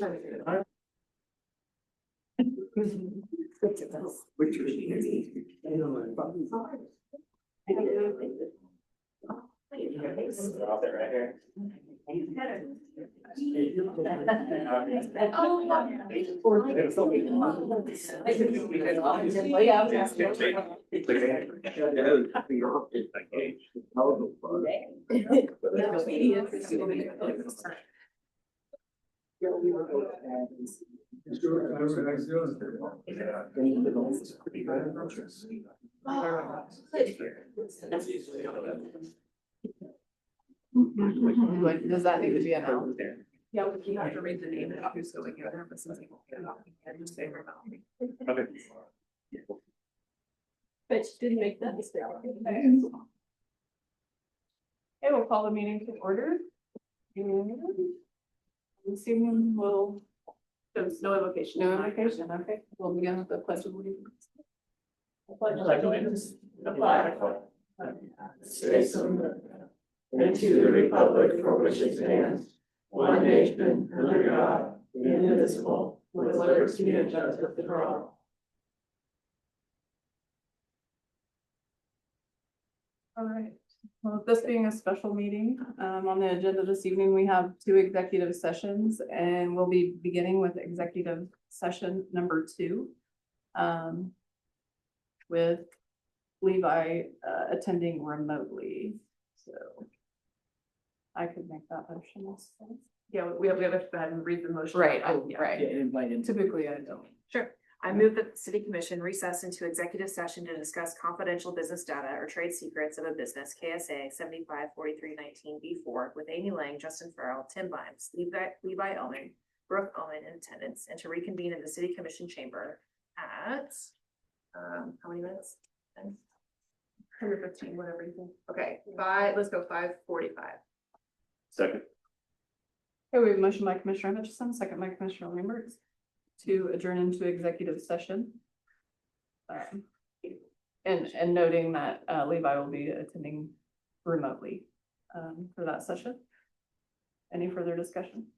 Out there right here. Does that need to be announced? Yeah, you have to read the name of who's going in there, but since they can't just say her name. Okay. But she didn't make that mistake. Okay, we'll call the meeting to order. This evening will. There's no invocation. No invocation, okay. We'll begin with the pledge of allegiance. The pledge of allegiance to the flag of the States of America, and to the republic for which it stands, one nation, under God, indivisible, with liberty and justice for all. All right. Well, this being a special meeting, on the agenda this evening, we have 2 executive sessions, and we'll be beginning with executive session number 2, with Levi attending remotely. So I could make that motion. Yeah, we have to go ahead and read the motion. Right. Right. Invited. Typically, I don't. Sure. I move that the city commission recess into executive session to discuss confidential business data or trade secrets of a business, KSA 754319B4, with Amy Lang, Justin Farrell, Tim Bimes, Levi Owen, Brooke Owen in attendance, and to reconvene in the city commission chamber at how many minutes? 115, whatever you think. Okay, let's go 5:45. Second. Okay, we have a motion by Commissioner Hutchison, second by Commissioner Lambert, to adjourn into executive session. And noting that Levi will be attending remotely for that session. Any further discussion?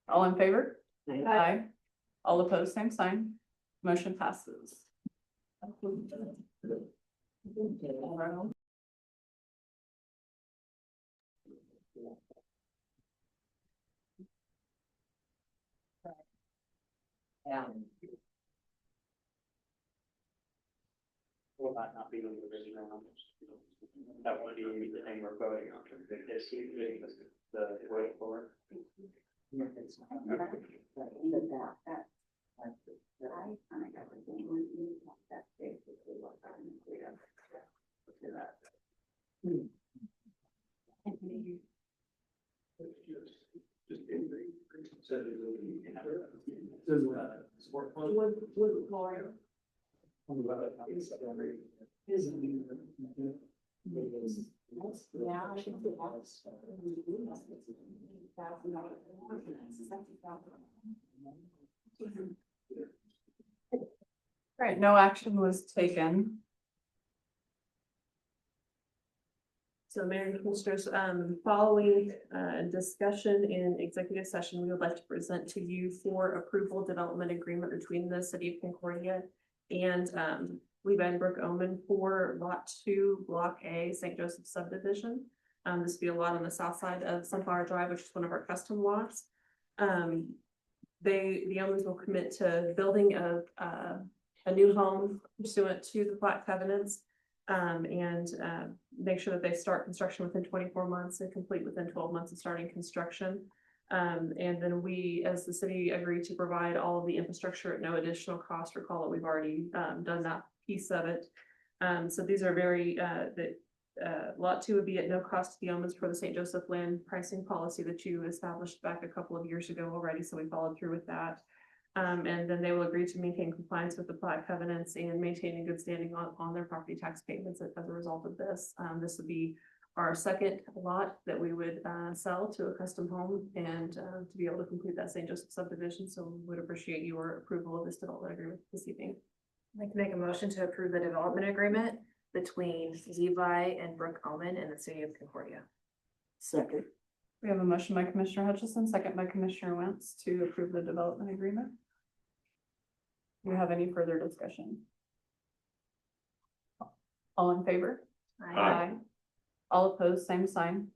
All in favor? Aye. Aye. All opposed, same sign. Motion passes. Yeah. Will that not be on the original numbers? That would be the thing we're voting on, the way forward. Right, no action was taken. So Mayor and Commissioners, following discussion in executive session, we would like to present to you for approval development agreement between the city of Concordia and Levi and Brooke Omen for Lot 2, Block A, St. Joseph subdivision. This will be a lot on the south side of Sunflower Drive, which is one of our custom lots. The owners will commit to building a new home pursuant to the plat covenants. And make sure that they start construction within 24 months and complete within 12 months of starting construction. And then we, as the city, agree to provide all of the infrastructure at no additional cost. Recall that we've already done that piece of it. So these are very, Lot 2 would be at no cost to the Omens for the St. Joseph land pricing policy that you established back a couple of years ago already. So we followed through with that. And then they will agree to maintain compliance with the plat covenants and maintain a good standing on their property tax payments as a result of this. This would be our second lot that we would sell to a custom home and to be able to complete that St. Joseph subdivision. So we would appreciate your approval of this development agreement this evening. I'd like to make a motion to approve the development agreement between Levi and Brooke Omen and the city of Concordia. Second. We have a motion by Commissioner Hutchison, second by Commissioner Wentz to approve the development agreement. Do you have any further discussion? All in favor? I All opposed, same sign.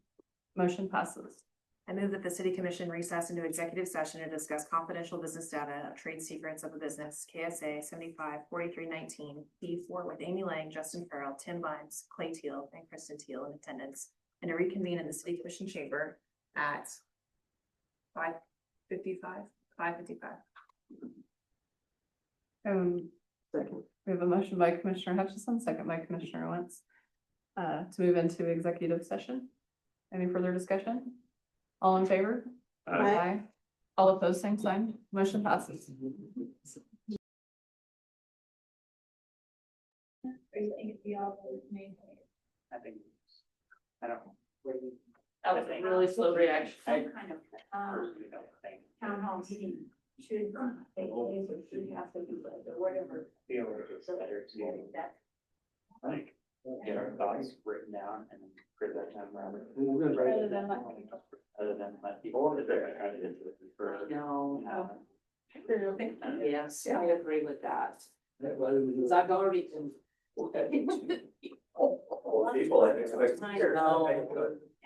Motion passes. move that the city commission recess into executive session to discuss confidential business data, trade secrets of a business, KSA 754319 P4 with Amy Lang, Justin Farrell, Tim Vines, Clay Teal, and Kristen Teal in attendance, and to reconvene in the city commission chamber at 5:55. We have a motion by Commissioner Hutchison, second by Commissioner Wentz, to move into executive session. Any further discussion? All in favor? Aye. All opposed, same sign. Motion passes. I think. I don't. That was a really slow reaction. Some kind of, town hall meeting should take place or should have to be, or whatever. Feel it's better to That, like get our thoughts written down and then present them rather. Rather than like- Other than let people that they're kind of into it first. no. Yes, I agree with that. Because I've already been. People, I think. I know.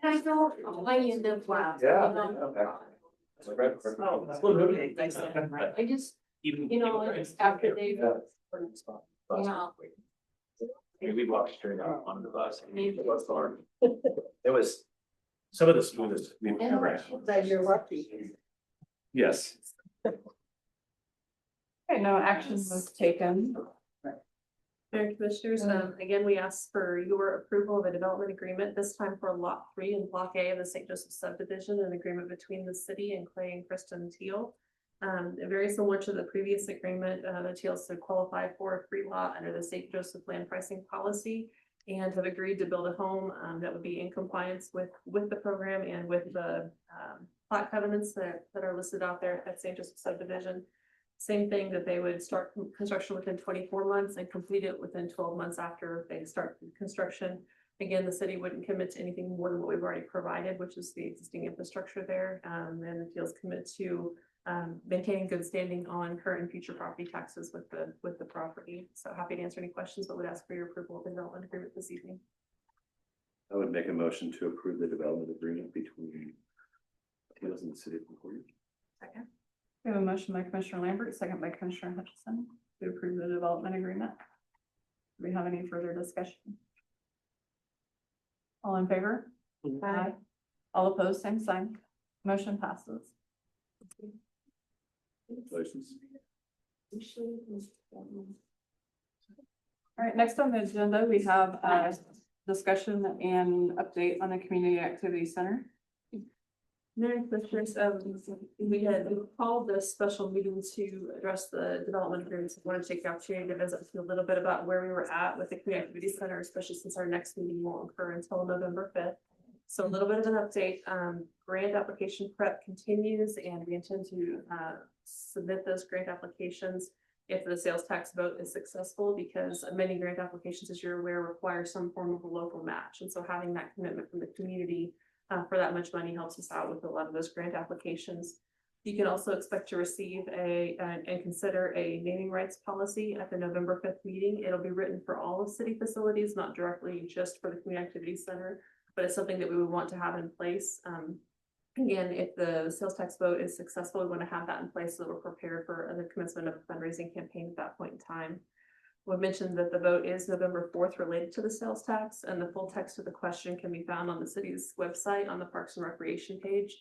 And I know, I end up laughing. I just, you know, it's after they. Yeah. We walked straight out on the bus. It was hard. It was some of the smoothest we've ever had. That you're lucky. Yes. Okay, no action was taken. Mayor and Commissioners, again, we ask for your approval of a development agreement, this time for Lot 3 and Block A of the St. Joseph subdivision, an agreement between the city and Clay and Kristen Teal. Very similar to the previous agreement, the Teals to qualify for a free lot under the St. Joseph land pricing policy and have agreed to build a home that would be in compliance with the program and with the plot covenants that are listed out there at St. Joseph subdivision. Same thing, that they would start construction within 24 months and complete it within 12 months after they start construction. Again, the city wouldn't commit to anything more than what we've already provided, which is the existing infrastructure there. And the Teals commit to maintaining good standing on current and future property taxes with the property. So happy to answer any questions, but would ask for your approval of the development agreement this evening. I would make a motion to approve the development agreement between Teals and the city of Concordia. Second. We have a motion by Commissioner Lambert, second by Commissioner Hutchison to approve the development agreement. Do we have any further discussion? All in favor? Aye. All opposed, same sign. Motion passes. Congratulations. All right, next on the agenda, we have a discussion and update on the Community Activity Center. Mayor and Commissioners, we had called this special meeting to address the development agreements. I want to take the opportunity to visit with you a little bit about where we were at with the Community Activity Center, especially since our next meeting won't occur until November 5th. So a little bit of an update. Grant application prep continues, and we intend to submit those grant applications if the sales tax vote is successful, because many grant applications, as you're aware, require some form of a local match. And so having that commitment from the community for that much money helps us out with a lot of those grant applications. You can also expect to receive and consider a naming rights policy at the November 5th meeting. It'll be written for all of city facilities, not directly just for the Community Activity Center, but it's something that we would want to have in place. Again, if the sales tax vote is successful, we want to have that in place so that we're prepared for the commencement of a fundraising campaign at that point in time. We mentioned that the vote is November 4th related to the sales tax, and the full text of the question can be found on the city's website on the Parks and Recreation page.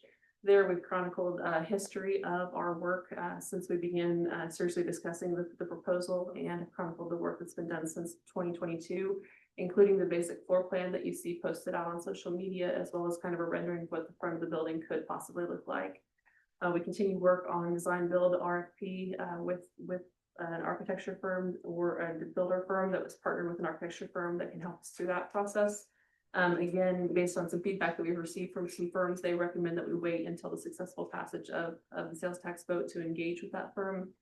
There we've chronicled a history of our work since we began seriously discussing the proposal, and chronicled the work that's been done since 2022, including the basic floor plan that you see posted out on social media, as well as kind of a rendering of what the front of the building could possibly look like. We continue work on design build RFP with an architecture firm or a builder firm that was partnered with an architecture firm that can help us through that process. Again, based on some feedback that we've received from some firms, they recommend that we wait until the successful passage of the sales tax vote to engage with that firm.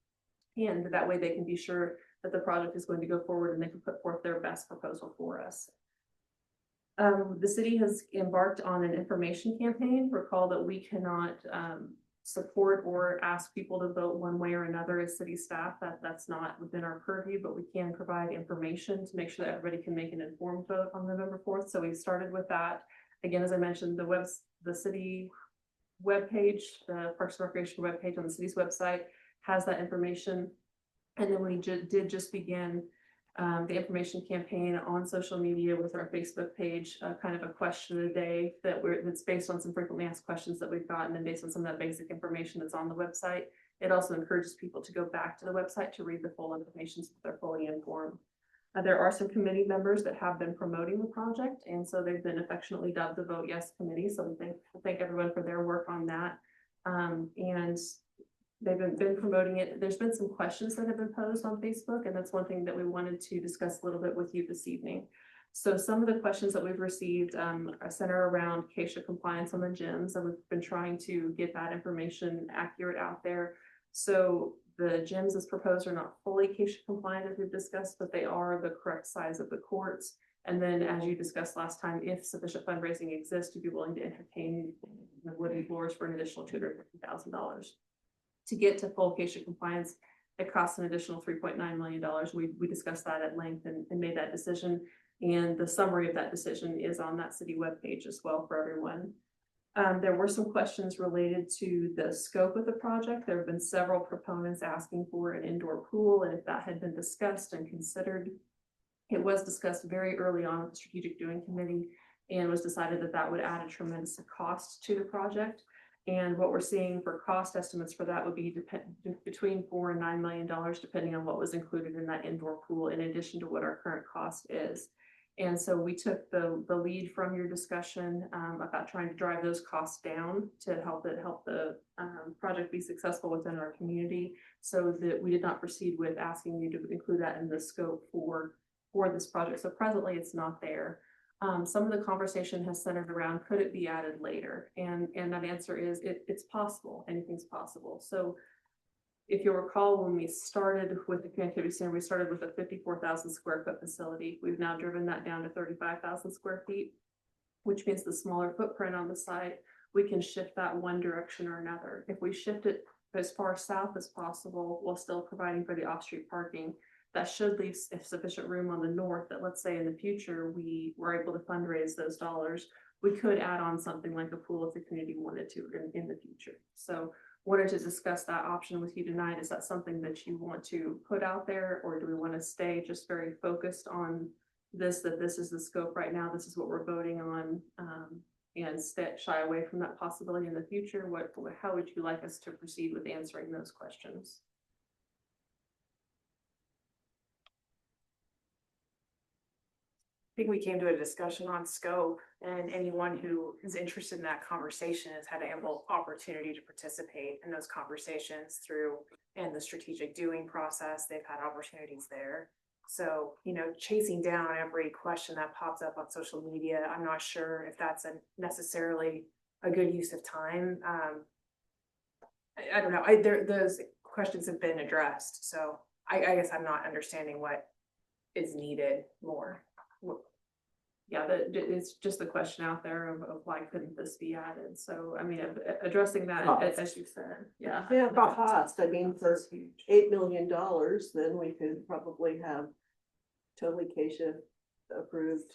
And that way they can be sure that the project is going to go forward and they can put forth their best proposal for us. The city has embarked on an information campaign. Recall that we cannot support or ask people to vote one way or another as city staff. That's not within our purview, but we can provide information to make sure that everybody can make an informed vote on November 4th. So we started with that. Again, as I mentioned, the city webpage, the Parks and Recreation webpage on the city's website has that information. And then we did just begin the information campaign on social media with our Facebook page, kind of a question of the day that's based on some frequently asked questions that we've gotten and based on some of that basic information that's on the website. It also encourages people to go back to the website to read the full information so they're fully informed. There are some committee members that have been promoting the project, and so they've been affectionately dubbed the Vote Yes Committee. So we thank everyone for their work on that. And they've been promoting it. There's been some questions that have been posed on Facebook, and that's one thing that we wanted to discuss a little bit with you this evening. So some of the questions that we've received center around CASHA compliance on the gyms, and we've been trying to get that information accurate out there. So the gyms as proposed are not fully CASHA compliant as we've discussed, but they are the correct size of the courts. And then as you discussed last time, if sufficient fundraising exists, to be willing to entertain the wooden floors for an additional $250,000. To get to full CASHA compliance, it costs an additional $3.9 million. We discussed that at length and made that decision. And the summary of that decision is on that city webpage as well for everyone. There were some questions related to the scope of the project. There have been several proponents asking for an indoor pool, and if that had been discussed and considered. It was discussed very early on with the Strategic Doing Committee and was decided that that would add a tremendous cost to the project. And what we're seeing for cost estimates for that would be between $4 and $9 million, depending on what was included in that indoor pool, in addition to what our current cost is. And so we took the lead from your discussion about trying to drive those costs down to help the project be successful within our community, so that we did not proceed with asking you to include that in the scope for this project. So presently it's not there. Some of the conversation has centered around, could it be added later? And that answer is it's possible. Anything's possible. So if you'll recall, when we started with the Community Center, we started with a 54,000 square foot facility. We've now driven that down to 35,000 square feet, which means the smaller footprint on the site, we can shift that one direction or another. If we shift it as far south as possible, while still providing for the off-street parking, that should leave sufficient room on the north that, let's say in the future, we were able to fundraise those dollars, we could add on something like a pool if the community wanted to in the future. So wanted to discuss that option with you tonight. Is that something that you want to put out there, or do we want to stay just very focused on this, that this is the scope right now, this is what we're voting on, and shy away from that possibility in the future? How would you like us to proceed with answering those questions? I think we came to a discussion on scope, and anyone who is interested in that conversation has had ample opportunity to participate in those conversations and the strategic doing process. They've had opportunities there. So, chasing down every question that pops up on social media, I'm not sure if that's necessarily a good use of time. I don't know. Those questions have been addressed. So I guess I'm not understanding what is needed more. Yeah, it's just the question out there of why couldn't this be added? So, I mean, addressing that, as you said, yeah. Yeah, about cost. I mean, for $8 million, then we could probably have totally CASHA approved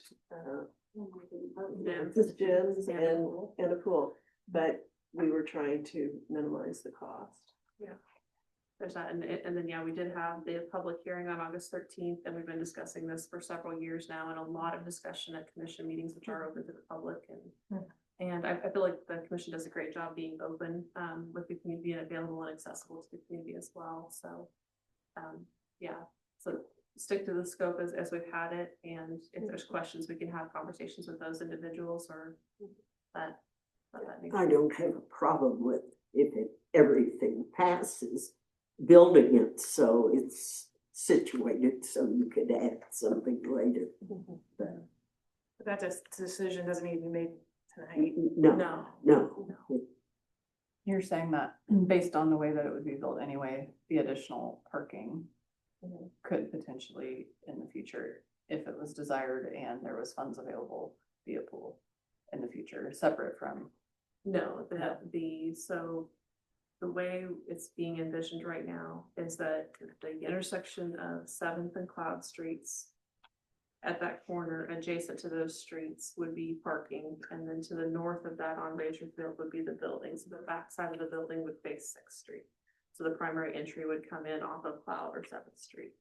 gyms and a pool. But we were trying to minimize the cost. Yeah. There's that, and then we did have the public hearing on August 13th, and we've been discussing this for several years now, and a lot of discussion at commission meetings, which are open to the public, and I feel like the commission does a great job being open with the community and available and accessible to the community as well. So, so stick to the scope as we've had it, and if there's questions, we can have conversations with those individuals or that. I don't have a problem with everything passes. Building it so it's situated so you could add something later. But that decision doesn't need to be made tonight. No. You're saying that based on the way that it would be built anyway, the additional parking could potentially in the future, if it was desired and there was funds available, be a pool in the future, separate from. No, so the way it's being envisioned right now is that the intersection of Seventh and Cloud Streets at that corner adjacent to those streets would be parking, and then to the north of that on Razor Field would be the building. So the back side of the building would face Sixth Street. So the primary entry would come in off of Cloud or Seventh Street.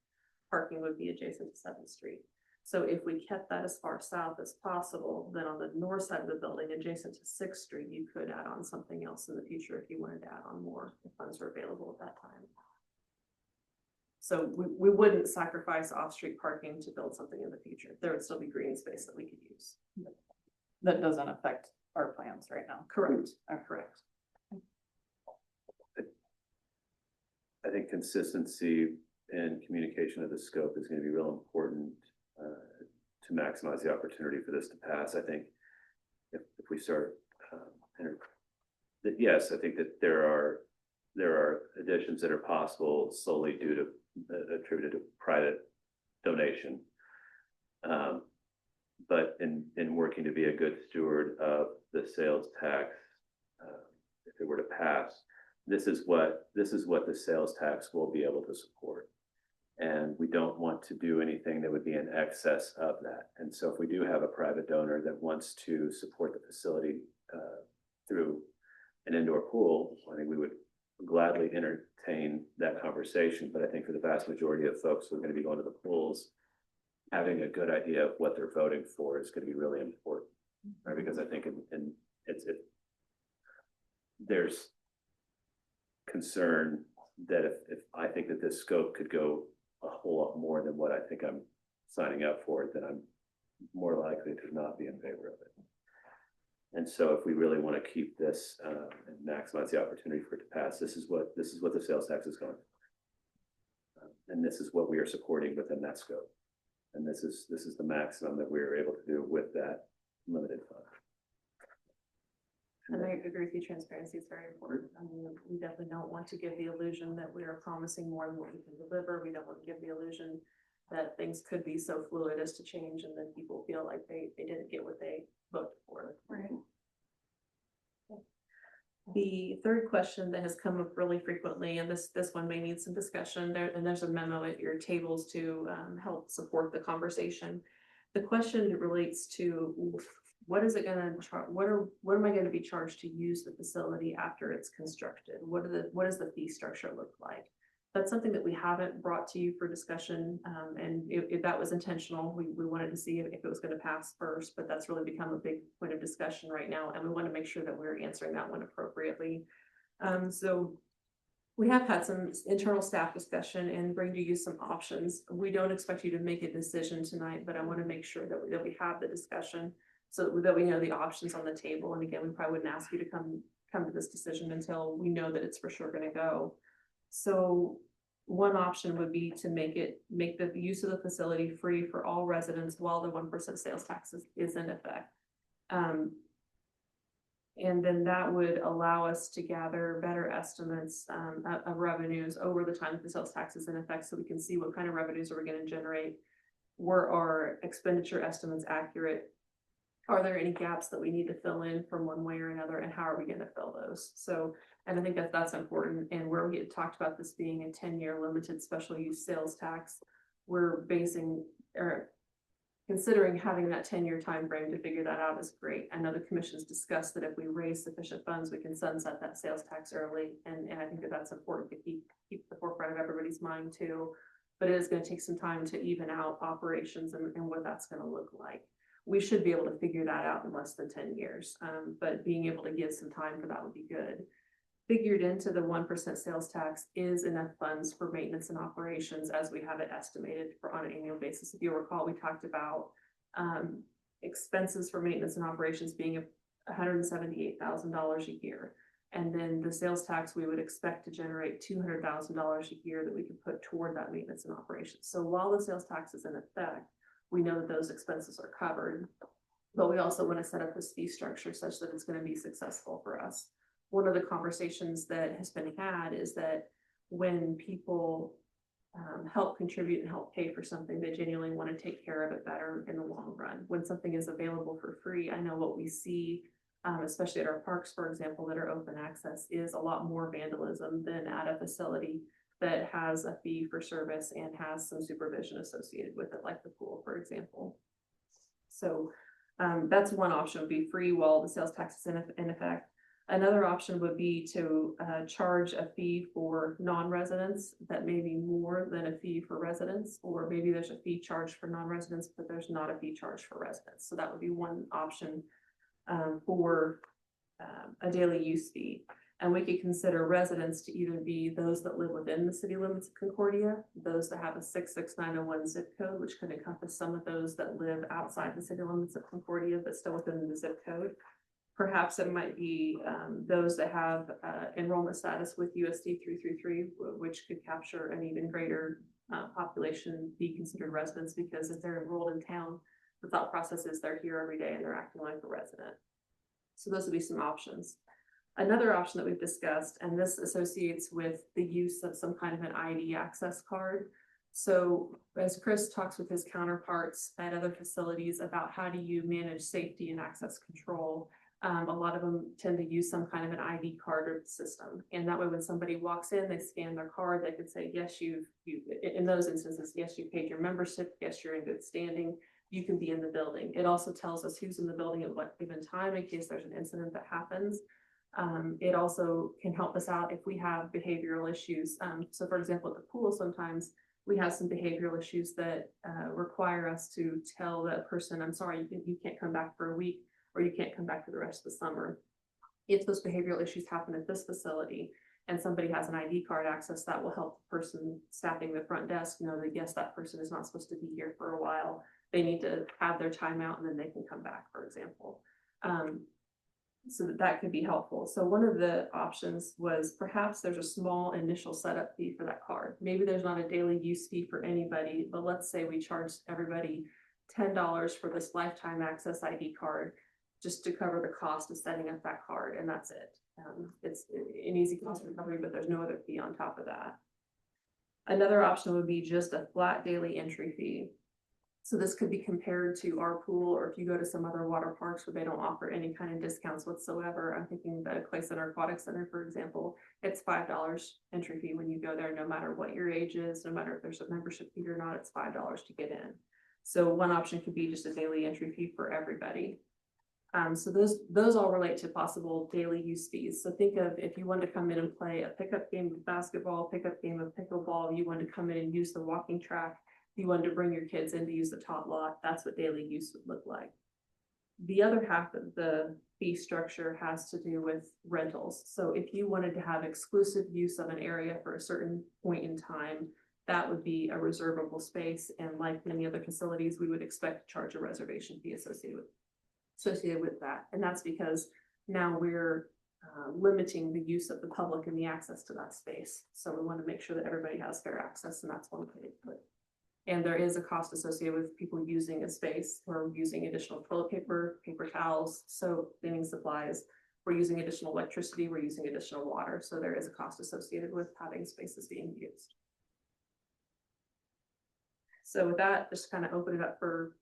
Parking would be adjacent to Seventh Street. So if we kept that as far south as possible, then on the north side of the building, adjacent to Sixth Street, you could add on something else in the future if you wanted to add on more, if funds were available at that time. So we wouldn't sacrifice off-street parking to build something in the future. There would still be green space that we could use. That doesn't affect our plans right now. Correct, correct. I think consistency and communication of the scope is going to be real important to maximize the opportunity for this to pass. I think if we start, yes, I think that there are additions that are possible solely due to attributed to private donation. But in working to be a good steward of the sales tax, if it were to pass, this is what the sales tax will be able to support. And we don't want to do anything that would be in excess of that. And so if we do have a private donor that wants to support the facility through an indoor pool, I think we would gladly entertain that conversation. But I think for the vast majority of folks who are going to be going to the pools, having a good idea of what they're voting for is going to be really important, right? Because I think there's concern that if I think that this scope could go a whole lot more than what I think I'm signing up for, then I'm more likely to not be in favor of it. And so if we really want to keep this and maximize the opportunity for it to pass, this is what the sales tax is going for. And this is what we are supporting within that scope. And this is the maximum that we are able to do with that limited fund. And I agree with you, transparency is very important. I mean, we definitely don't want to give the illusion that we are promising more than what we can deliver. We don't want to give the illusion that things could be so fluid as to change and then people feel like they didn't get what they voted for. Right. The third question that has come up really frequently, and this one may need some discussion there, and there's a memo at your tables to help support the conversation. The question relates to what is it going to charge? What am I going to be charged to use the facility after it's constructed? What does the fee structure look like? That's something that we haven't brought to you for discussion, and if that was intentional, we wanted to see if it was going to pass first, but that's really become a big point of discussion right now, and we want to make sure that we're answering that one appropriately. So we have had some internal staff discussion and bring to you some options. We don't expect you to make a decision tonight, but I want to make sure that we have the discussion so that we know the options on the table. And again, we probably wouldn't ask you to come to this decision until we know that it's for sure going to go. So one option would be to make the use of the facility free for all residents while the 1% sales tax is in effect. And then that would allow us to gather better estimates of revenues over the time that the sales tax is in effect, so we can see what kind of revenues are we going to generate. Were our expenditure estimates accurate? Are there any gaps that we need to fill in from one way or another, and how are we going to fill those? So, and I think that's important. And where we had talked about this being a 10-year limited special use sales tax, we're basing or considering having that 10-year time frame to figure that out is great. I know the commission's discussed that if we raise sufficient funds, we can sunset that sales tax early, and I think that's important to keep the forefront of everybody's mind too. But it is going to take some time to even out operations and what that's going to look like. We should be able to figure that out in less than 10 years, but being able to give some time for that would be good. Figured into the 1% sales tax is enough funds for maintenance and operations as we have it estimated for on an annual basis. If you recall, we talked about expenses for maintenance and operations being $178,000 a year. And then the sales tax, we would expect to generate $200,000 a year that we could put toward that maintenance and operations. So while the sales tax is in effect, we know that those expenses are covered, but we also want to set up this fee structure such that it's going to be successful for us. One of the conversations that has been had is that when people help contribute and help pay for something, they genuinely want to take care of it better in the long run. When something is available for free, I know what we see, especially at our parks, for example, that are open access, is a lot more vandalism than at a facility that has a fee for service and has some supervision associated with it, like the pool, for example. So that's one option, would be free while the sales tax is in effect. Another option would be to charge a fee for non-residents that may be more than a fee for residents, or maybe there's a fee charged for non-residents, but there's not a fee charged for residents. So that would be one option for a daily use fee. And we could consider residents to either be those that live within the city limits of Concordia, those that have a 66901 zip code, which could encompass some of those that live outside the city limits of Concordia, but still within the zip code. Perhaps it might be those that have enrollment status with USD 333, which could capture an even greater population, be considered residents, because if they're enrolled in town, the thought process is they're here every day and they're acting like a resident. So those would be some options. Another option that we've discussed, and this associates with the use of some kind of an ID access card. So as Chris talks with his counterparts at other facilities about how do you manage safety and access control, a lot of them tend to use some kind of an ID card system. And that way, when somebody walks in, they scan their card, they could say, yes, in those instances, yes, you paid your membership, yes, you're in good standing, you can be in the building. It also tells us who's in the building at what given time in case there's an incident that happens. It also can help us out if we have behavioral issues. So for example, at the pool, sometimes we have some behavioral issues that require us to tell that person, I'm sorry, you can't come back for a week, or you can't come back for the rest of the summer. If those behavioral issues happen at this facility and somebody has an ID card access, that will help the person staffing the front desk know that yes, that person is not supposed to be here for a while. They need to have their time out and then they can come back, for example. So that could be helpful. So one of the options was perhaps there's a small initial setup fee for that card. Maybe there's not a daily use fee for anybody, but let's say we charge everybody $10 for this lifetime access ID card, just to cover the cost of setting up that card, and that's it. It's an easy cost recovery, but there's no other fee on top of that. Another option would be just a flat daily entry fee. So this could be compared to our pool, or if you go to some other water parks where they don't offer any kind of discounts whatsoever. I'm thinking the Clay Center Aquatic Center, for example, it's $5 entry fee when you go there, no matter what your age is, no matter if there's a membership fee or not, it's $5 to get in. So one option could be just a daily entry fee for everybody. So those all relate to possible daily use fees. So think of if you wanted to come in and play a pickup game of basketball, pickup game of pickleball, you wanted to come in and use the walking track, you wanted to bring your kids in to use the tot lot, that's what daily use would look like. The other half of the fee structure has to do with rentals. So if you wanted to have exclusive use of an area for a certain point in time, that would be a reservable space. And like many other facilities, we would expect to charge a reservation fee associated with that. And that's because now we're limiting the use of the public and the access to that space. So we want to make sure that everybody has fair access, and that's one way to put it. And there is a cost associated with people using a space. We're using additional toilet paper, paper towels, soap, cleaning supplies. We're using additional electricity, we're using additional water. So there is a cost associated with having spaces being used. So with that, just kind of open it up for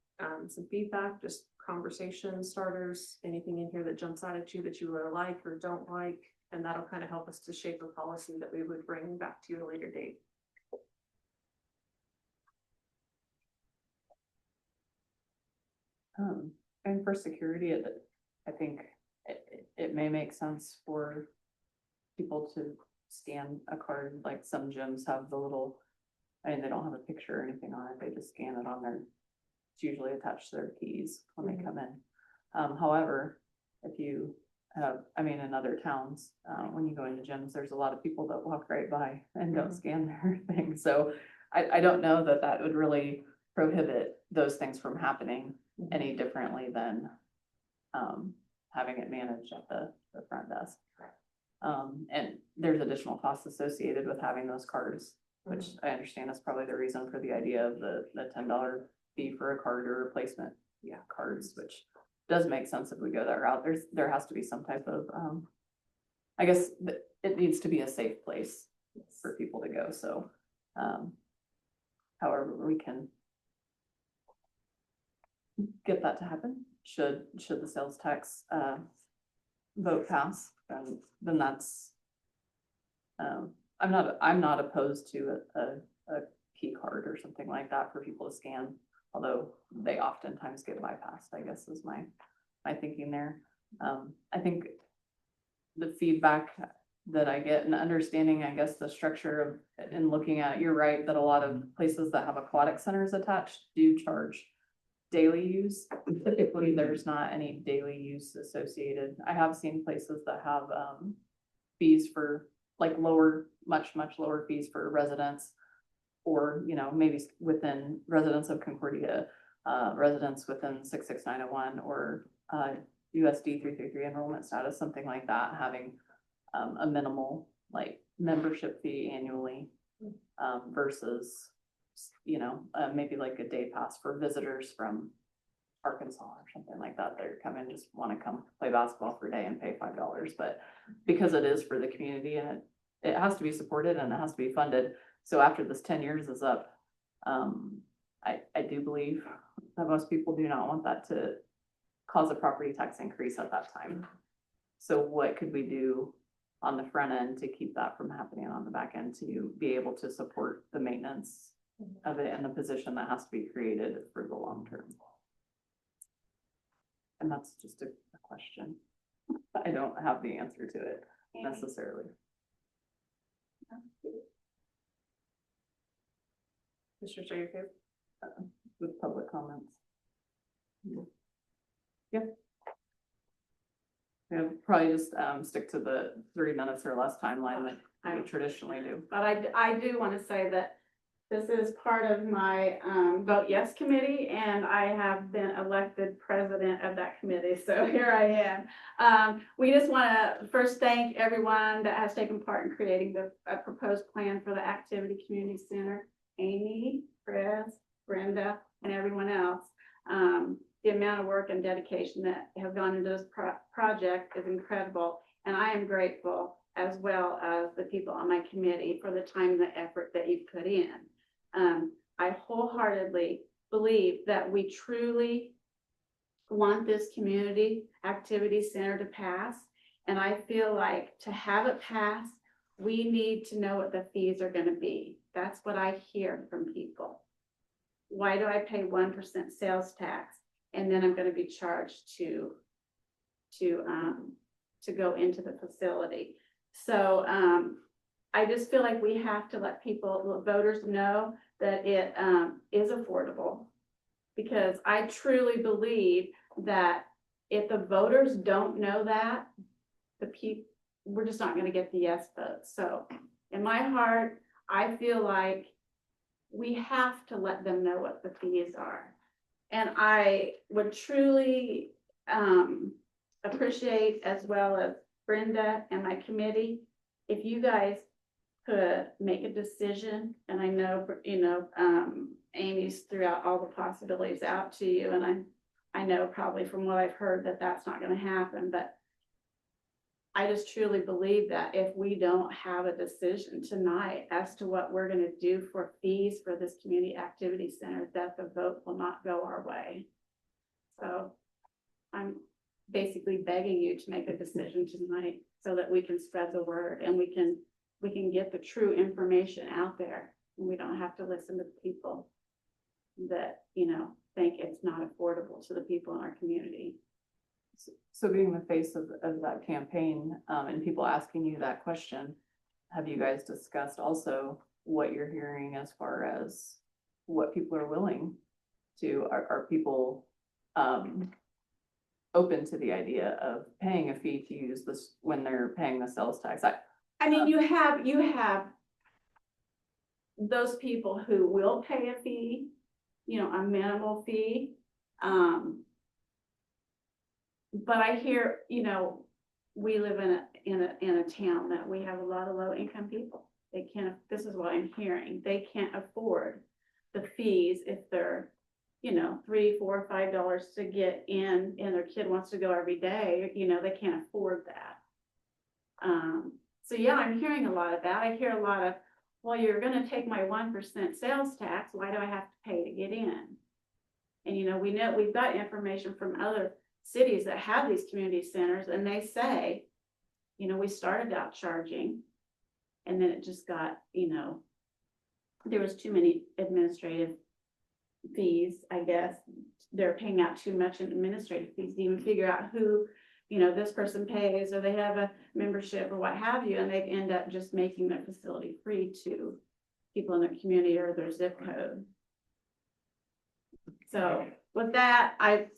some feedback, just conversation starters, anything in here that jumps out at you that you really like or don't like, and that'll kind of help us to shape a policy that we would bring back to you at a later date. And for security, I think it may make sense for people to scan a card, like some gyms have the little, I mean, they don't have a picture or anything on it, they just scan it on their, it's usually attached to their keys when they come in. However, if you have, I mean, in other towns, when you go into gyms, there's a lot of people that walk right by and don't scan their thing. So I don't know that that would really prohibit those things from happening any differently than having it managed at the front desk. And there's additional costs associated with having those cards, which I understand is probably the reason for the idea of the $10 fee for a card or replacement cards, which does make sense if we go that route. There has to be some type of I guess it needs to be a safe place for people to go. So however we can get that to happen, should the sales tax, vote pass, then that's, I'm not opposed to a key card or something like that for people to scan, although they oftentimes get bypassed, I guess is my thinking there. I think the feedback that I get and understanding, I guess, the structure of, and looking at, you're right, that a lot of places that have aquatic centers attached do charge daily use. Typically, there's not any daily use associated. I have seen places that have, fees for like much lower fees for residents. Or, you know, maybe within residents of Concordia, residents within 66901 or, USD 333 enrollment status, something like that, having, a minimal like membership fee annually, versus, you know, maybe like a day pass for visitors from Arkansas or something like that. They're coming, just want to come play basketball for a day and pay $5, but because it is for the community and it has to be supported and it has to be funded. So after this 10 years is up, I do believe that most people do not want that to cause a property tax increase at that time. So what could we do on the front end to keep that from happening on the back end, to be able to support the maintenance of it and the position that has to be created for the long term? And that's just a question. I don't have the answer to it necessarily. Mr. Jacob? With public comments. Yeah, probably just stick to the 3 minutes or less timeline that we traditionally do. But I do want to say that this is part of my Vote Yes committee, and I have been elected president of that committee, so here I am. We just want to first thank everyone that has taken part in creating the proposed plan for the Activity Community Center. Amy, Chris, Brenda, and everyone else. The amount of work and dedication that have gone into this project is incredible, and I am grateful, as well as the people on my committee, for the time and the effort that you've put in. I wholeheartedly believe that we truly want this community activity center to pass, and I feel like to have it pass, we need to know what the fees are going to be. That's what I hear from people. Why do I pay 1% sales tax and then I'm going to be charged to go into the facility? So I just feel like we have to let people, voters, know that it is affordable, because I truly believe that if the voters don't know that, we're just not going to get the yes vote. So in my heart, I feel like we have to let them know what the fees are. And I would truly appreciate, as well as Brenda and my committee, if you guys could make a decision. And I know, Amy's threw out all the possibilities out to you, and I know probably from what I've heard that that's not going to happen, but I just truly believe that if we don't have a decision tonight as to what we're going to do for fees for this community activity center, that the vote will not go our way. So I'm basically begging you to make a decision tonight so that we can spread the word and we can get the true information out there, and we don't have to listen to the people that, think it's not affordable to the people in our community. So being the face of that campaign, and people asking you that question, have you guys discussed also what you're hearing as far as what people are willing to, are people open to the idea of paying a fee to use this when they're paying the sales tax? I mean, you have those people who will pay a fee, a minimal fee. But I hear, we live in a town that we have a lot of low income people. They can't, this is what I'm hearing, they can't afford the fees if they're, $3, $4, $5 to get in, and their kid wants to go every day, they can't afford that. So yeah, I'm hearing a lot of that. I hear a lot of, well, you're gonna take my 1% sales tax, why do I have to pay to get in? And we know, we've got information from other cities that have these community centers, and they say, we started out charging, and then it just got, there was too many administrative fees, I guess. They're paying out too much in administrative fees to even figure out who, this person pays, or they have a membership or what have you, and they end up just making their facility free to people in their community or their zip code. So with that, like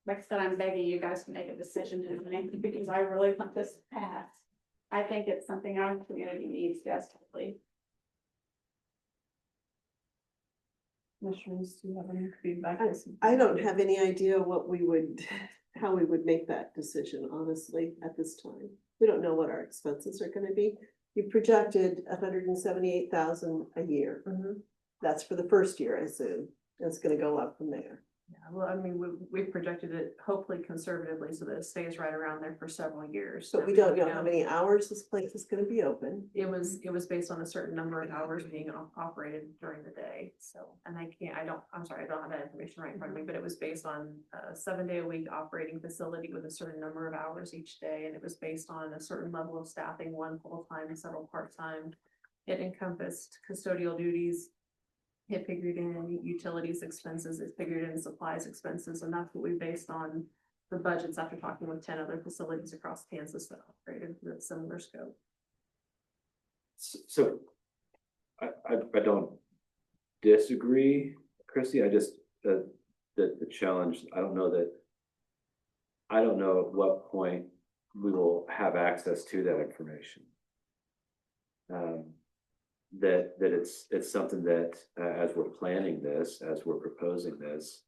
I said, I'm begging you guys to make a decision tonight because I really want this to pass. I think it's something our community needs desperately. Commissioners, do you have any feedback? I don't have any idea how we would make that decision, honestly, at this time. We don't know what our expenses are gonna be. You projected 178,000 a year. Mhm. That's for the first year, I assume. It's gonna go up from there. Yeah, well, I mean, we've projected it hopefully conservatively so that it stays right around there for several years. But we don't know how many hours this place is gonna be open. It was based on a certain number of hours being operated during the day, so, and I'm sorry, I don't have that information right in front of me, but it was based on a 7-day-a-week operating facility with a certain number of hours each day, and it was based on a certain level of staffing, 1 full-time and several part-time. It encompassed custodial duties. It figured in utilities expenses, it figured in supplies expenses, and that's what we based on the budgets after talking with 10 other facilities across Kansas that operated with similar scope. So I don't disagree, Chrissy. I just, the challenge, I don't know at what point we will have access to that information. That it's something that, as we're planning this, as we're proposing this,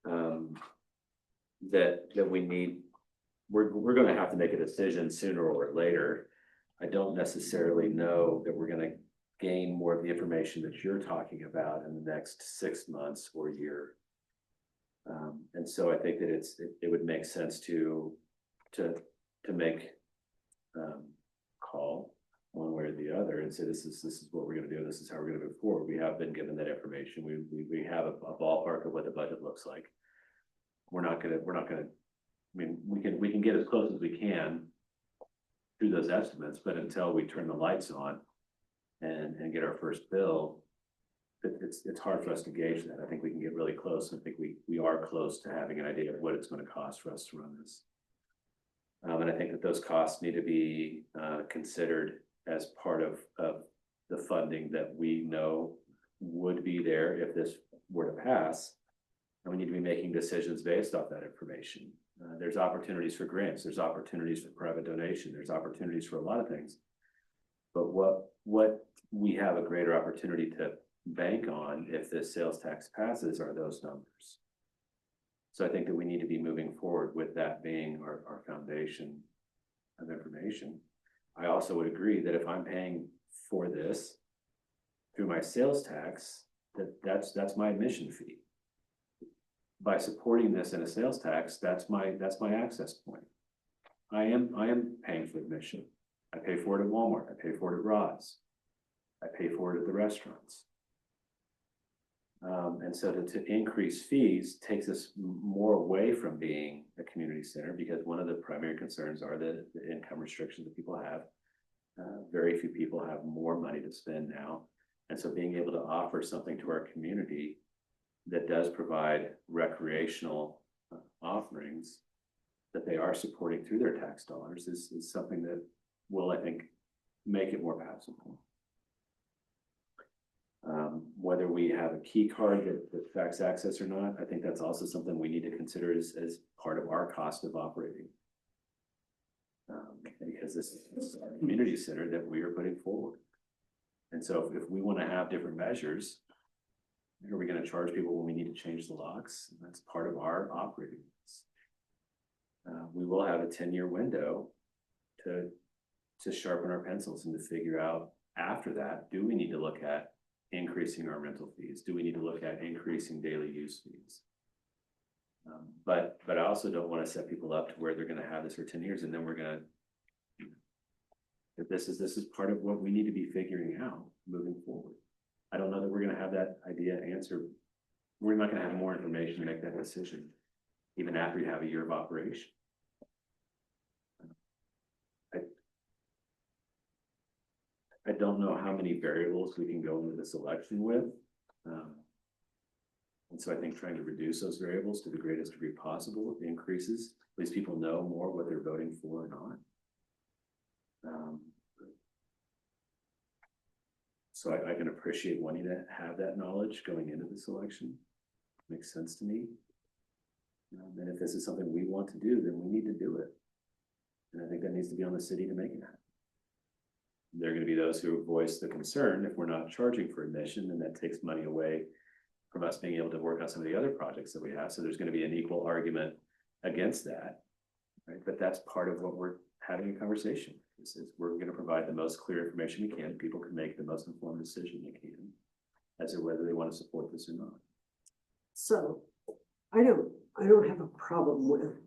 that we need, we're gonna have to make a decision sooner or later. I don't necessarily know that we're gonna gain more of the information that you're talking about in the next 6 months or year. And so I think that it would make sense to make call one way or the other and say, this is what we're gonna do, this is how we're gonna move forward. We have been given that information. We have a ballpark of what the budget looks like. We're not gonna, I mean, we can get as close as we can through those estimates, but until we turn the lights on and get our first bill, it's hard for us to gauge that. I think we can get really close. I think we are close to having an idea of what it's gonna cost for us to run this. And I think that those costs need to be considered as part of the funding that we know would be there if this were to pass. And we need to be making decisions based off that information. There's opportunities for grants, there's opportunities for private donation, there's opportunities for a lot of things. But what we have a greater opportunity to bank on if this sales tax passes are those numbers. So I think that we need to be moving forward with that being our foundation of information. I also would agree that if I'm paying for this through my sales tax, that's my admission fee. By supporting this in a sales tax, that's my access point. I am paying for admission. I pay for it at Walmart. I pay for it at Ross. I pay for it at the restaurants. And so to increase fees takes us more away from being a community center, because one of the primary concerns are the income restrictions that people have. Very few people have more money to spend now. And so being able to offer something to our community that does provide recreational offerings that they are supporting through their tax dollars is something that will, I think, make it more passable. Whether we have a key card that tracks access or not, I think that's also something we need to consider as part of our cost of operating. Because this is a community center that we are putting forward. And so if we want to have different measures, are we going to charge people when we need to change the locks? And that's part of our operating. We will have a 10-year window to sharpen our pencils and to figure out after that, do we need to look at increasing our rental fees? Do we need to look at increasing daily use fees? But I also don't want to set people up to where they're going to have this for 10 years and then we're going to that this is part of what we need to be figuring out moving forward. I don't know that we're gonna have that idea answered. We're not gonna have more information to make that decision, even after you have a year of operation. I don't know how many variables we can go into this election with. And so I think trying to reduce those variables to the greatest degree possible increases, at least people know more what they're voting for or not. So I can appreciate wanting to have that knowledge going into this election. Makes sense to me. And if this is something we want to do, then we need to do it. And I think that needs to be on the city to make it happen. There are going to be those who voice the concern if we're not charging for admission, and that takes money away from us being able to work on some of the other projects that we have. So there's going to be an equal argument against that, right? But that's part of what we're having a conversation. This is we're going to provide the most clear information we can. People can make the most informed decision they can as to whether they want to support this or not. So I don't have a problem with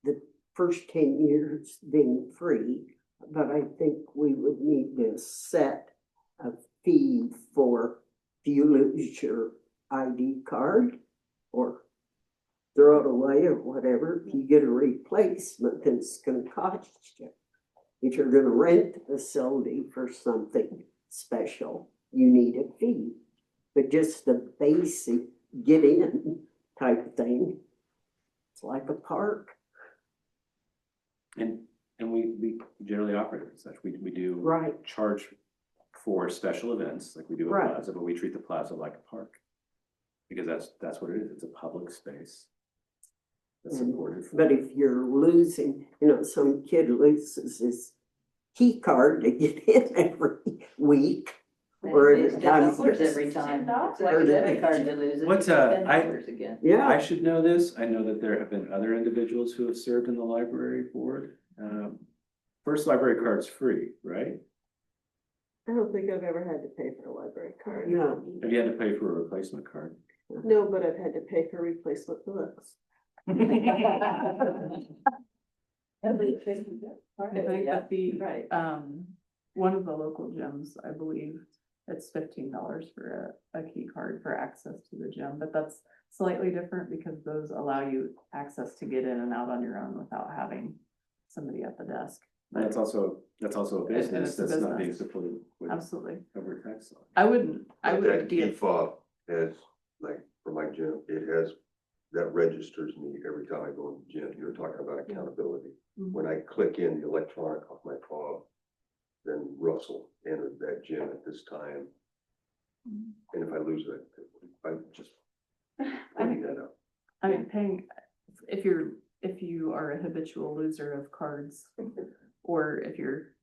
the first 10 years being free, but I think we would need to set a fee for if you lose your ID card or throw it away or whatever, if you get a replacement, then it's going to cost you. If you're going to rent the facility for something special, you need a fee. But just the basic get in type thing, it's like a park. And we generally operate as such. We do Right. charge for special events like we do at Right. Plaza, but we treat the Plaza like a park. Because that's what it is. It's a public space that's supported. But if you're losing, some kid loses his key card to get in every week. Or every time. Every time. It's like Or a the- debit card that loses. What's, $10 again. Yeah. I should know this. I know that there have been other individuals who have served in the library board. First library card's free, right? I don't think I've ever had to pay for a library card. No. Have you had to pay for a replacement card? No, but I've had to pay for replacement books. I think that the, Right. one of the local gyms, I believe, it's $15 for a key card for access to the gym, but that's slightly different because those allow you access to get in and out on your own without having somebody at the desk. And that's also a And business it's a that's not being business. supported with Absolutely. over tax law. I wouldn't But that be, key fob has, like, for my gym, it has, that registers me every time I go in the gym. You're talking about accountability. Mhm. When I click in the electronic off my fob, then Russell entered that gym at this time. And if I lose it, I just pointing that out. I mean, paying, if you are a habitual loser of cards, or if you're,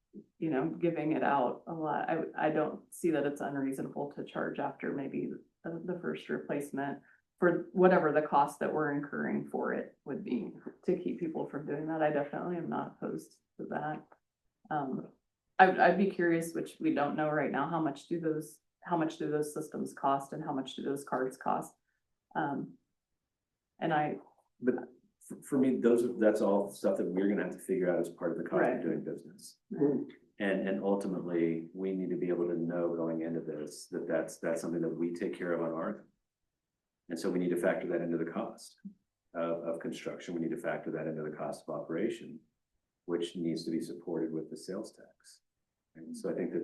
giving it out a lot, I don't see that it's unreasonable to charge after maybe the first replacement for whatever the cost that we're incurring for it would be to keep people from doing that. I definitely am not opposed to that. I'd be curious, which we don't know right now, how much do those systems cost and how much do those cards cost? But for me, that's all stuff that we're gonna have to figure out as part of the cost Right. of doing business. Mm. And ultimately, we need to be able to know going into this, that's something that we take care of on our. And so we need to factor that into the cost of construction. We need to factor that into the cost of operation, which needs to be supported with the sales tax. And so I think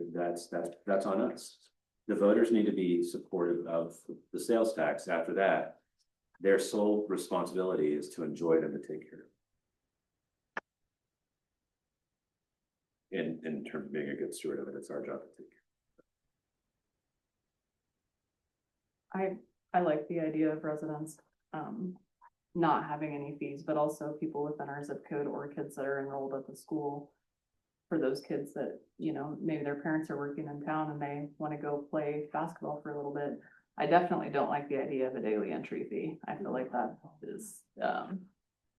that's on us. The voters need to be supportive of the sales tax. After that, their sole responsibility is to enjoy it and to take care of it. In terms of being a good steward of it, it's our job to take care. I like the idea of residents, not having any fees, but also people within our zip code or kids that are enrolled at the school. For those kids that, maybe their parents are working in town and they want to go play basketball for a little bit. I definitely don't like the idea of a daily entry fee. I feel like that is,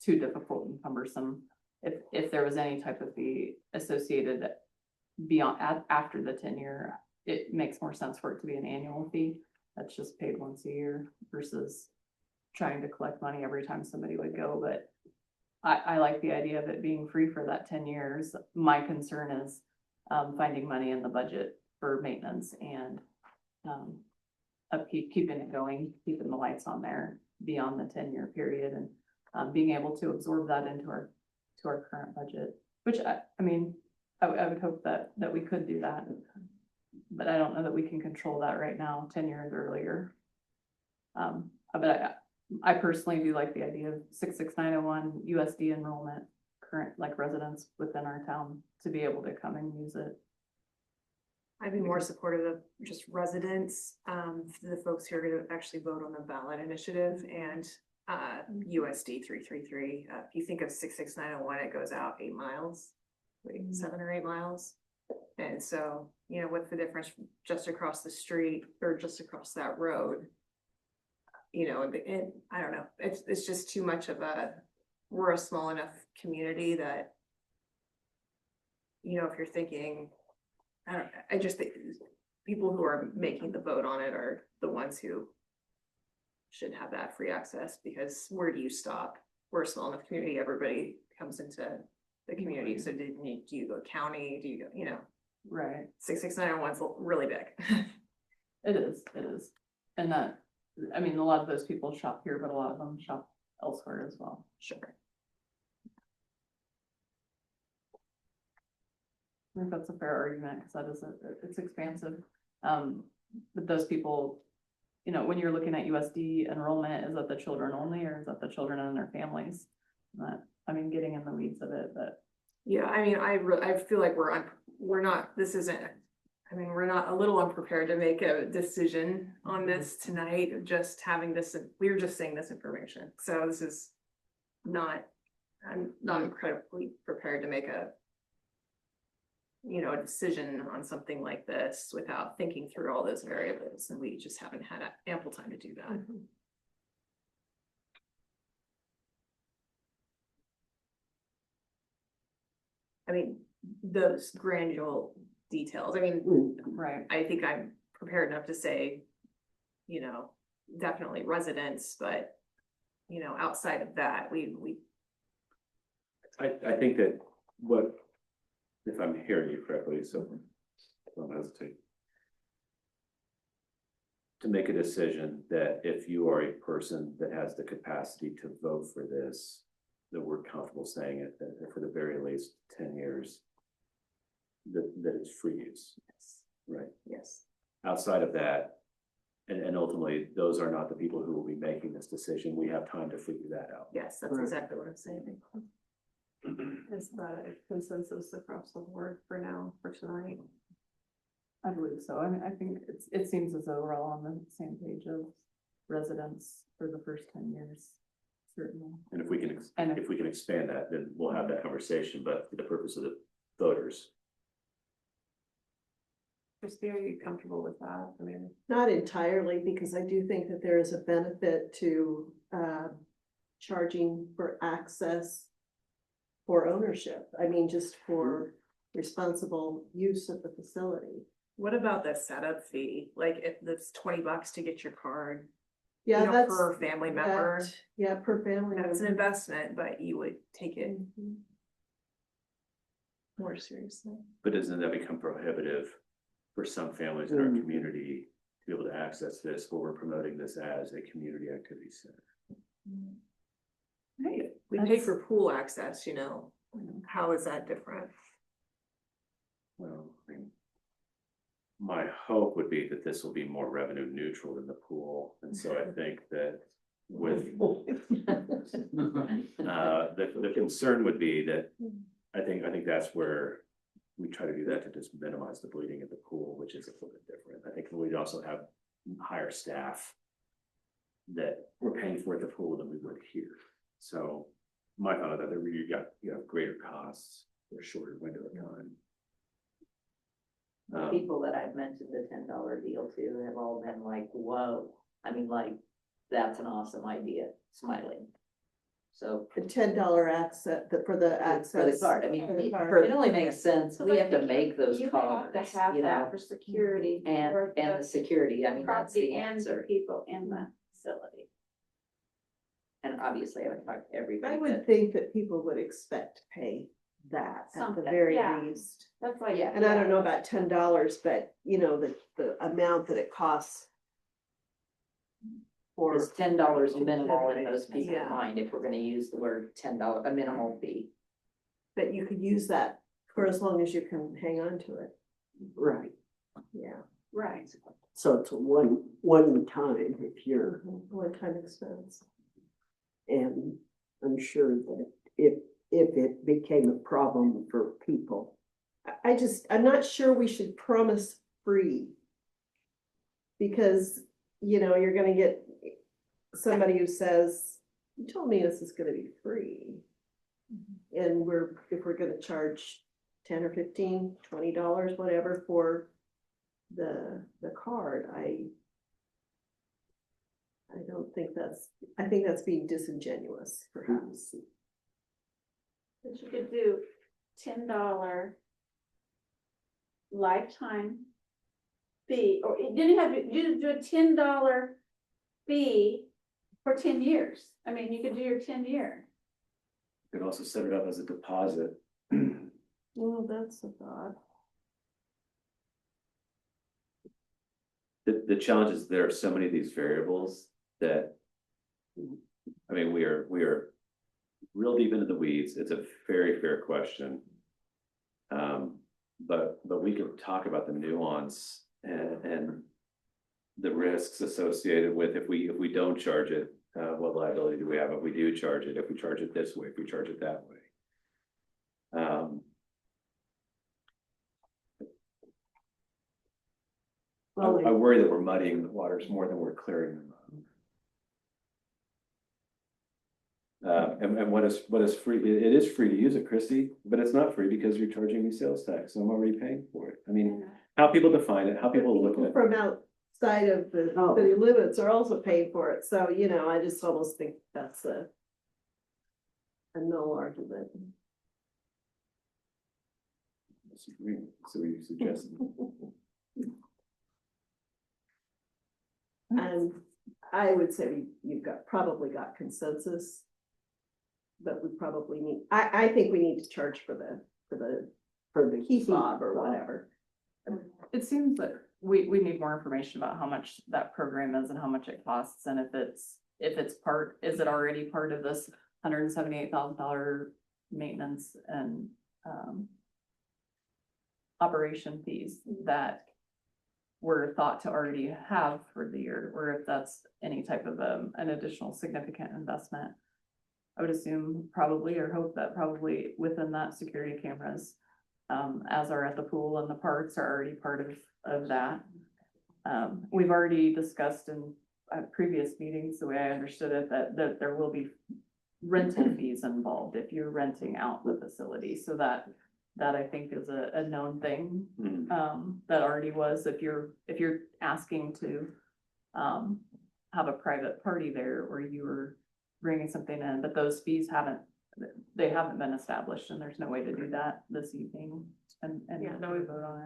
too difficult and cumbersome. If there was any type of fee associated beyond, after the 10-year, it makes more sense for it to be an annual fee. That's just paid once a year versus trying to collect money every time somebody would go. But I like the idea of it being free for that 10 years. My concern is finding money in the budget for maintenance and, upkeep, keeping it going, keeping the lights on there beyond the 10-year period and, being able to absorb that into our current budget, which I mean, I would hope that we could do that. But I don't know that we can control that right now, 10 years earlier. But I personally do like the idea of 66901 USD enrollment, current like residents within our town to be able to come and use it. I'd be more supportive of just residents, the folks who are gonna actually vote on the ballot initiative and USD 333. If you think of 66901, it goes out 8 miles, wait, 7 or 8 miles. And so, you know, what's the difference just across the street or just across that road? You know, and I don't know, it's just too much of we're a small enough community that, you know, if you're thinking, I just think people who are making the vote on it are the ones who should have that free access, because where do you stop? We're a small enough community, everybody comes into the community, so do you go county, do you go, you know? Right. 66901's really big. It is. And that, I mean, a lot of those people shop here, but a lot of them shop elsewhere as well. Sure. I think that's a fair argument, because that is, it's expansive. But those people, you know, when you're looking at USD enrollment, is that the children only, or is that the children and their families? That, I mean, getting in the weeds of it, but. Yeah, I mean, I feel like we're not, we're not a little unprepared to make a decision on this tonight, just having this, we're just saying this information. So this is I'm not incredibly prepared to make a decision on something like this without thinking through all those variables, and we just haven't had ample time to do that. I mean, those granular details, I mean, Right. I think I'm prepared enough to say, you know, definitely residents, but, you know, outside of that, I think that what, if I'm hearing you correctly, so don't hesitate. To make a decision that if you are a person that has the capacity to vote for this, that we're comfortable saying it, that for the very least 10 years, that it's free use. yes, Right. yes. Outside of that, and ultimately, those are not the people who will be making this decision. We have time to figure that out. Yes, that's exactly what I'm saying. Is that a consensus across the board for now, for tonight? I believe so. I mean, I think it seems as though we're all on the same page of residents for the first 10 years, certainly. And if we can expand that, then we'll have that conversation, but for the purpose of the voters. Christie, are you comfortable with that? I mean, Not entirely, because I do think that there is a benefit to charging for access for ownership. I mean, just for responsible use of the facility. What about the setup fee? Like if it's $20 to get your card, Yeah, you know, that's per family member, yeah, per family. that's an member. investment, but you would take it Mhm. more seriously. But doesn't that become prohibitive for some families in our community to be able to access this, where we're promoting this as a community activity center? We pay for pool access, you know, how is that different? Well, I mean, my hope would be that this will be more revenue neutral than the pool, and so I think that with the concern would be that I think that's where we try to do that, to just minimize the bleeding at the pool, which is a little bit different. I think we'd also have higher staff that we're paying for at the pool than we would here. So my thought of that, you have greater costs for a shorter window of time. The people that I've mentioned the $10 deal to have all been like, whoa, I mean, like, that's an awesome idea, smiling. So. The $10 access, for the access. For the card, I mean, For the it card. only makes sense, we have to make those You calls, have to have you that know, for security. for and the security, I mean, that's property the and the answer. people in the facility. And obviously, I would talk to I everybody, would but think that people would expect to pay that at the Something, very yeah. least. That's like. And I don't know about $10, but you know, the amount that it costs. For, Is $10 minimal in those people's Yeah. mind if we're gonna use the word $10, a minimal fee? but you could use that for as long as you can hang on to it, Right. yeah. Right. So it's a one time if you're, One-time expense. and I'm sure that if it became a problem for people. I'm not sure we should promise free. Because, you know, you're gonna get somebody who says, you told me this is gonna be free. And if we're gonna charge 10 or 15, $20, whatever, for the card, I don't think I think that's being disingenuous, perhaps. But you could do $10 lifetime fee, or you didn't have, you do a $10 fee for 10 years. I mean, you could do your 10-year. You could also set it up as a deposit. Well, that's a thought. The challenge is there are so many of these variables that, I mean, we are real deep into the weeds. It's a very fair question. But we can talk about the nuance and the risks associated with if we don't charge it, what liability do we have if we do charge it, if we charge it this way, if we charge it that way. I worry that we're muddying the waters more than we're clearing them up. And what is free? It is free to use it, Christy, but it's not free because you're charging me sales tax, so I'm already paying for it. I mean, how people define it, how people look at it. From outside of the city limits are also paying for it, so, you know, I just almost think that's a no argument. Disagree. So you suggest. And I would say you've probably got consensus. But we probably need, I think we need to charge for the key fob or whatever. It seems that we need more information about how much that program is and how much it costs, and if it's is it already part of this $178,000 maintenance and operation fees that were thought to already have for the year, or if that's any type of an additional significant investment. I would assume probably, or hope that probably within that security cameras, as are at the pool and the parks, are already part of that. We've already discussed in previous meetings, the way I understood it, that there will be rental fees involved if you're renting out the facility. So that I think is a known thing, that already was, if you're asking to have a private party there, or you were bringing something in, but those fees haven't been established, and there's no way to do that this evening. And Yeah, no,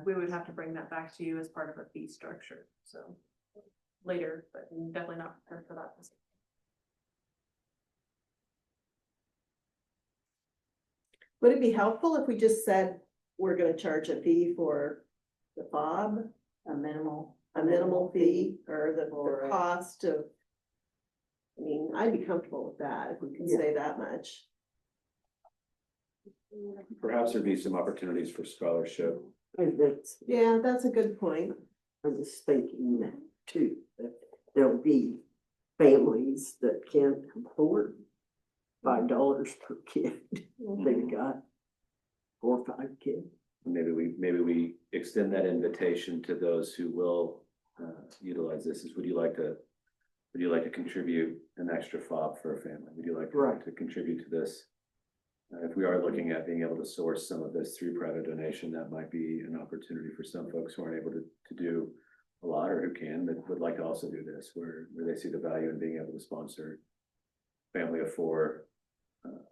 we would have to bring that back to you as part of a fee structure, so later, but definitely not prepared for that. Would it be helpful if we just said, we're gonna charge a fee for the fob, A minimal fee, or the Or- cost of? I mean, I'd be comfortable with that if we could say that much. Perhaps there'd be some opportunities for scholarship. And Yeah, that's a good point. I was thinking that too, that there'll be families that can't afford $5 per kid. They've got 4 or 5 kids. Maybe we extend that invitation to those who will utilize this. Would you like to contribute an extra fob for a family? Would you like to contribute to this? If we are looking at being able to source some of this through private donation, that might be an opportunity for some folks who aren't able to do a lot, or who can, but would like to also do this, where they see the value in being able to sponsor family of 4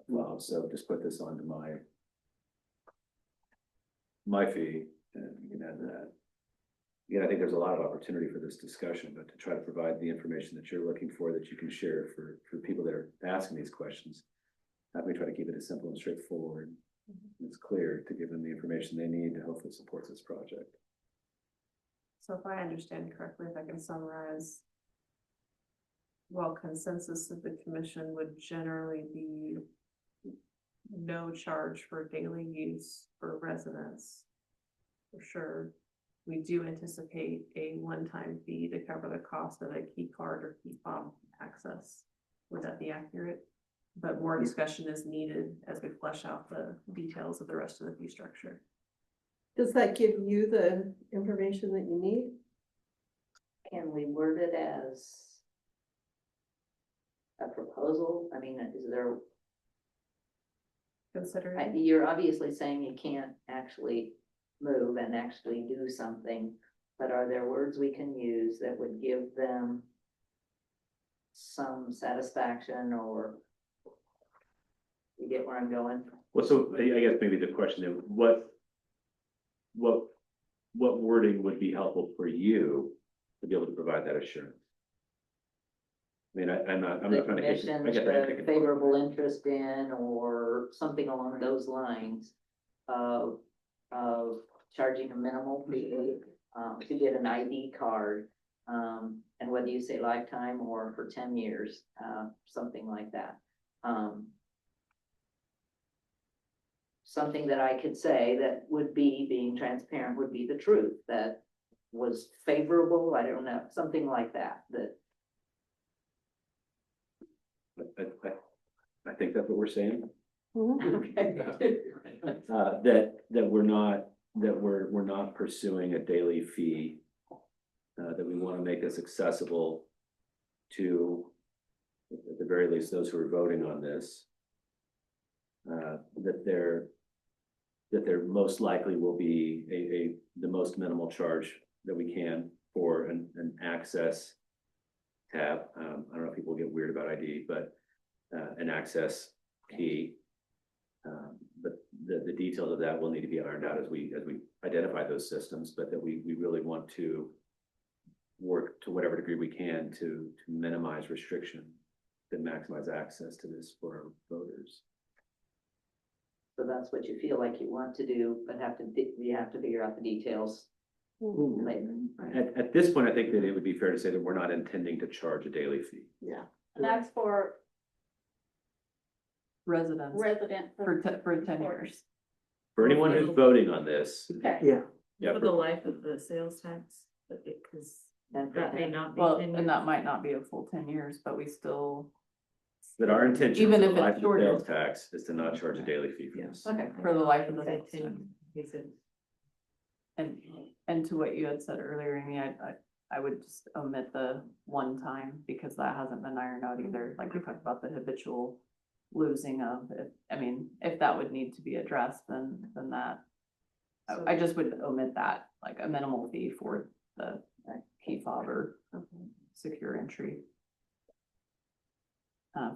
fobs. So just put this onto my fee, and you can add that. Again, I think there's a lot of opportunity for this discussion, but to try to provide the information that you're looking for, that you can share for people that are asking these questions. Let me try to keep it as simple and straightforward. it's clear to give them the information they need to hopefully support this project. So if I understand correctly, if I can summarize. While consensus of the commission would generally be no charge for daily use for residents. For sure, we do anticipate a one-time fee to cover the cost of a key card or key fob access. Would that be accurate? But more discussion is needed as we flesh out the details of the rest of the fee structure. Does that give you the information that you need? Can we word it as a proposal? I mean, is there, Considering. you're obviously saying you can't actually move and actually do something, but are there words we can use that would give them some satisfaction, or you get where I'm going? Well, so I guess maybe the question is, what wording would be helpful for you to be able to provide that assurance? I mean, I'm not The trying to. I commission get that. showed favorable interest in, or something along those lines of charging a minimal fee to get an ID card, and whether you say lifetime or for 10 years, something like that. Something that I could say that would be, being transparent, would be the truth, that was favorable, I don't know, something like that, I think that's what we're saying. Okay. That we're not pursuing a daily fee. That we want to make this accessible to, at the very least, those who are voting on this. That there most likely will be the most minimal charge that we can for an access tab. I don't know if people get weird about ID, but an access key. But the details of that will need to be ironed out as we identify those systems, but that we really want to work to whatever degree we can to minimize restriction, to maximize access to this for our voters. So that's what you feel like you want to do, but you have to figure out the details later. At this point, I think that it would be fair to say that we're not intending to charge a daily fee. Yeah. And that's for Residents resident. for 10 years. For anyone who's voting on this, Okay. Yeah, yeah, For the life of the sales tax, because And that may not be. Well, 10 and years. that might not be a full 10 years, but we still, that our intention Even for if the it's life of the shorter. sales tax is to not charge a daily fee for this. okay, for the life of the Say sales 10, he said. And to what you had said earlier, Amy, I would just omit the one time, because that hasn't been ironed out either. Like we talked about the habitual losing of it. I mean, if that would need to be addressed, then that. I just would omit that, like a minimal fee for the key fob or secure entry.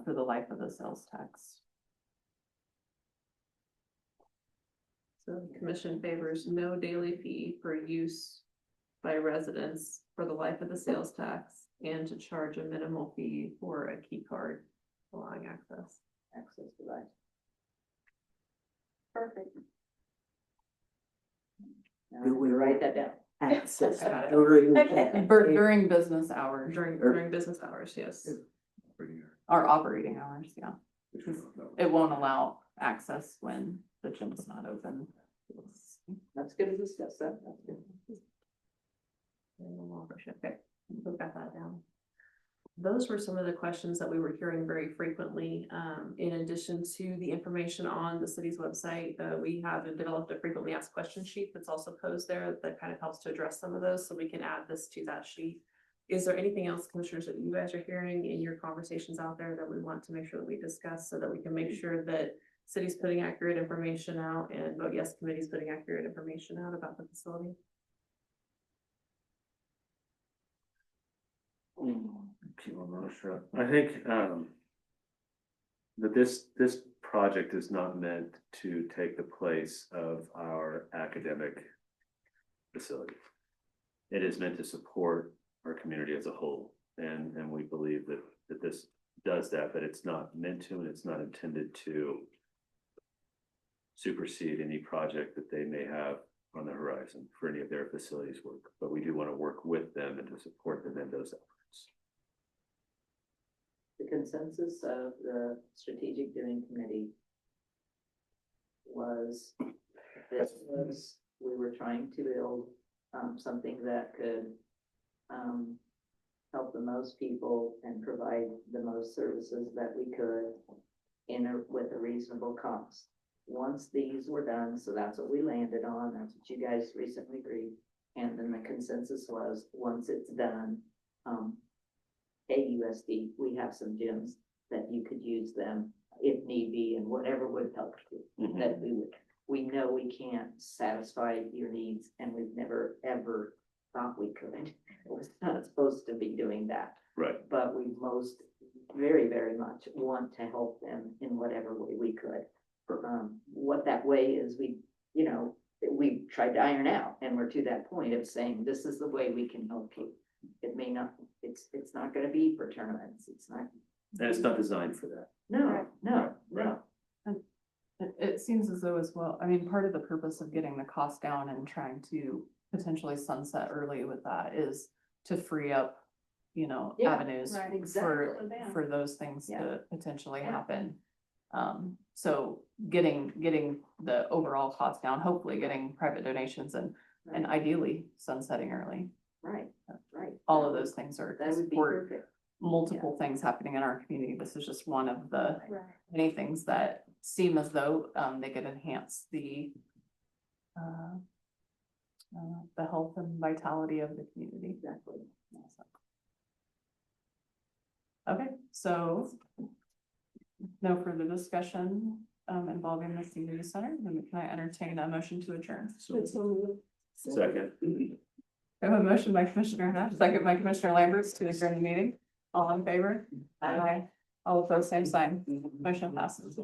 For the life of the sales tax. So the commission favors no daily fee for use by residents for the life of the sales tax, and to charge a minimal fee for a key card allowing access. Access to that. Perfect. Now, Do we write that down. access Got it. during. Okay. During business hours, During business hours, yes. or operating hours, yeah. It won't allow access when the gym's not open. That's good to discuss that. That's good. Okay, we've got that down. Those were some of the questions that we were hearing very frequently. In addition to the information on the city's website, we have developed a frequently asked question sheet that's also posed there that kind of helps to address some of those, so we can add this to that sheet. Is there anything else, commissioners, that you guys are hearing in your conversations out there that we want to make sure that we discuss, so that we can make sure that city's putting accurate information out and Vote Yes Committee's putting accurate information out about the facility? I think that this project is not meant to take the place of our academic facility. It is meant to support our community as a whole, and we believe that this does that, but it's not meant to, and it's not intended to supersede any project that they may have on the horizon for any of their facilities work, but we do want to work with them and to support them in those efforts. The consensus of the strategic doing committee was, we were trying to build, something that could, help the most people and provide the most services that we could with a reasonable cost. Once these were done, so that's what we landed on, that's what you guys recently agreed. And then the consensus was, once it's done, AUSD, we have some gyms that you could use them if need be, and whatever would help you, that we know we can't satisfy your needs, and we've never, ever thought we could. We're not supposed to be doing that, Right. but we very, very much want to help them in whatever way we could. What that way is, we tried to iron out, and we're to that point of saying, this is the way we can help you. It may not, it's not gonna be for tournaments, it's not. And it's not designed for that. No. It seems as though as well, I mean, part of the purpose of getting the cost down and trying to potentially sunset early with that is to free up, Yeah, avenues right, for those things Yeah. to potentially happen. So getting the overall cost down, hopefully getting private donations and ideally sunsetting early. Right. All of those things are That to would be support perfect. multiple things happening in our community. This is just one of the Right. many things that seem as though they could enhance the health and vitality of the community. Exactly. Okay, so no further discussion involving the senior center. Then can I entertain a motion to adjourn? Second. I have a motion by Commissioner Huff, second by Commissioner Lamberts to adjourn the meeting. All in favor? Aye. All opposed, same sign. Motion passes.